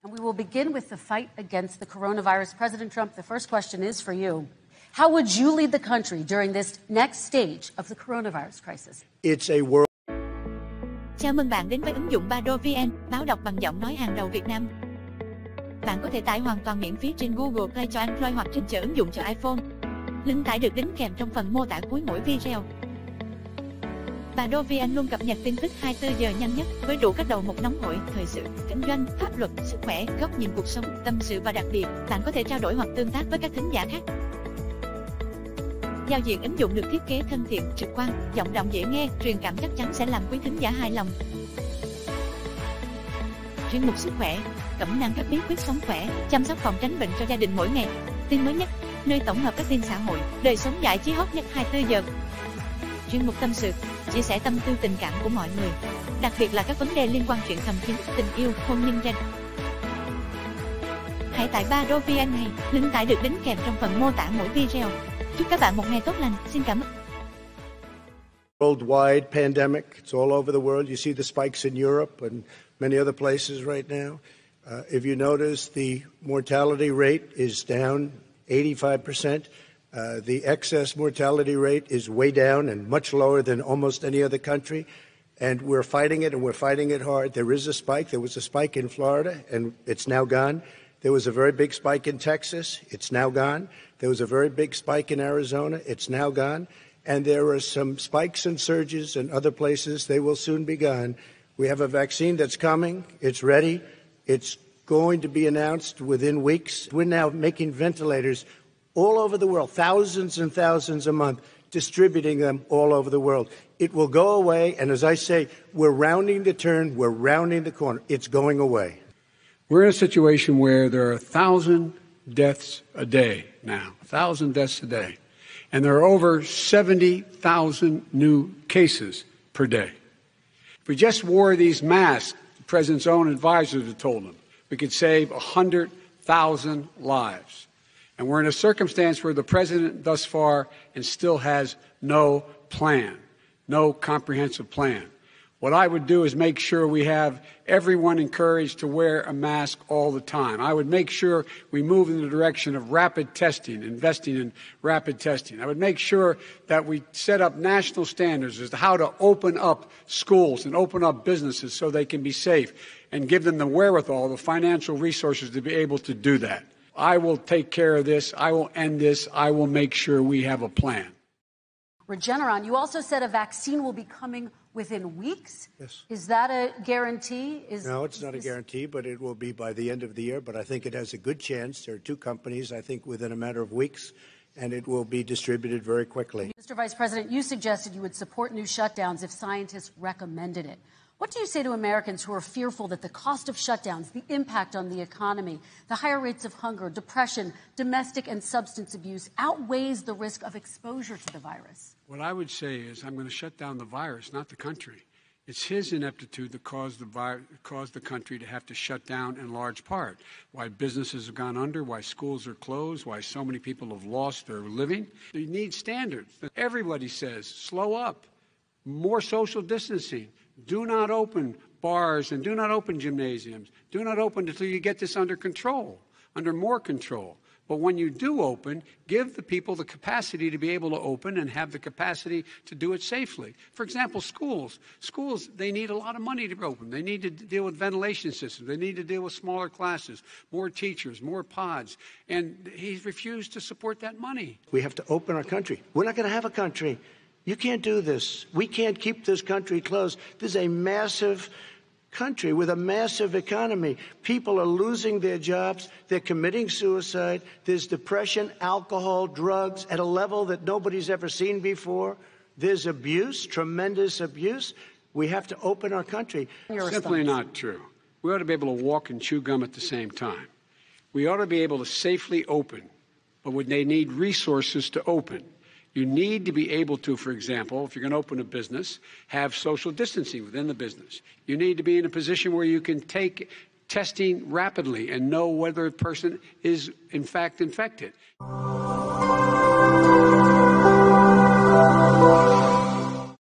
And we will begin with the fight against the coronavirus. President Trump, the first question is for you. How would you lead the country during this next stage of the coronavirus crisis? It's a world. Chào mừng bạn đến với ứng dụng BadoVN, báo đọc bằng giọng nói hàng đầu Việt Nam. Bạn có thể tải hoàn toàn miễn phí trên Google Play cho Android hoặc trên chợ ứng dụng cho iPhone. Link tải được đính kèm trong phần mô tả cuối mỗi video. BadoVN luôn cập nhật tin tức 24 giờ nhanh nhất với đủ các đầu mục nóng hổi, thời sự, kinh doanh, pháp luật, sức khỏe, góc nhìn cuộc sống, tâm sự và đặc biệt, bạn có thể trao đổi hoặc tương tác với các thính giả khác. Giao diện ứng dụng được thiết kế thân thiện, trực quan, giọng đọc dễ nghe, truyền cảm chắc chắn sẽ làm quý thính giả hài lòng. Chuyên mục sức khỏe, cẩm nang các bí quyết sống khỏe, chăm sóc phòng tránh bệnh cho gia đình mỗi ngày. Tin mới nhất, nơi tổng hợp các tin xã hội, đời sống giải trí hot nhất 24 giờ. Chuyên mục tâm sự, chia sẻ tâm tư tình cảm của mọi người, đặc biệt là các vấn đề liên quan chuyện thầm kín, tình yêu, hôn nhân gia đình. Hãy tải BadoVN ngay, link tải được đính kèm trong phần mô tả mỗi video. Chúc các bạn một ngày tốt lành. Xin cảm ơn. Worldwide pandemic. It's all over the world. You see the spikes in Europe and many other places right now. If you notice, the mortality rate is down 85%. The excess mortality rate is way down and much lower than almost any other country. And we're fighting it, and we're fighting it hard. There is a spike. There was a spike in Florida, and it's now gone. There was a very big spike in Texas. It's now gone. There was a very big spike in Arizona. It's now gone. And there are some spikes and surges in other places. They will soon be gone. We have a vaccine that's coming. It's ready. It's going to be announced within weeks. We're now making ventilators all over the world, thousands and thousands a month, distributing them all over the world. It will go away, and as I say, we're rounding the turn, we're rounding the corner. It's going away. We're in a situation where there are 1,000 deaths a day now, 1,000 deaths a day, and there are over 70,000 new cases per day. If we just wore these masks, the president's own advisors have told him, we could save 100,000 lives. And we're in a circumstance where the president thus far and still has no plan, no comprehensive plan. What I would do is make sure we have everyone encouraged to wear a mask all the time. I would make sure we move in the direction of rapid testing, investing in rapid testing. I would make sure that we set up national standards as to how to open up schools and open up businesses so they can be safe and give them the wherewithal, the financial resources to be able to do that. I will take care of this. I will end this. I will make sure we have a plan. Regeneron, you also said a vaccine will be coming within weeks. Yes. Is that a guarantee? No, it's not a guarantee, but it will be by the end of the year. But I think it has a good chance. There are two companies, I think, within a matter of weeks, and it will be distributed very quickly. Mr. Vice President, you suggested you would support new shutdowns if scientists recommended it. What do you say to Americans who are fearful that the cost of shutdowns, the impact on the economy, the higher rates of hunger, depression, domestic and substance abuse outweighs the risk of exposure to the virus? What I would say is I'm going to shut down the virus, not the country. It's his ineptitude that caused the country to have to shut down in large part. Why businesses have gone under, why schools are closed, why so many people have lost their living. You need standards. Everybody says, slow up, more social distancing. Do not open bars and do not open gymnasiums. Do not open until you get this under control, under more control. But when you do open, give the people the capacity to be able to open and have the capacity to do it safely. For example, schools. Schools, they need a lot of money to open. They need to deal with ventilation systems. They need to deal with smaller classes, more teachers, more pods. And he's refused to support that money. We have to open our country. We're not going to have a country. You can't do this. We can't keep this country closed. This is a massive country with a massive economy. People are losing their jobs. They're committing suicide. There's depression, alcohol, drugs at a level that nobody's ever seen before. There's abuse, tremendous abuse. We have to open our country. Simply not true. We ought to be able to walk and chew gum at the same time. We ought to be able to safely open, but would they need resources to open? You need to be able to, for example, if you're going to open a business, have social distancing within the business. You need to be in a position where you can take testing rapidly and know whether a person is, in fact, infected.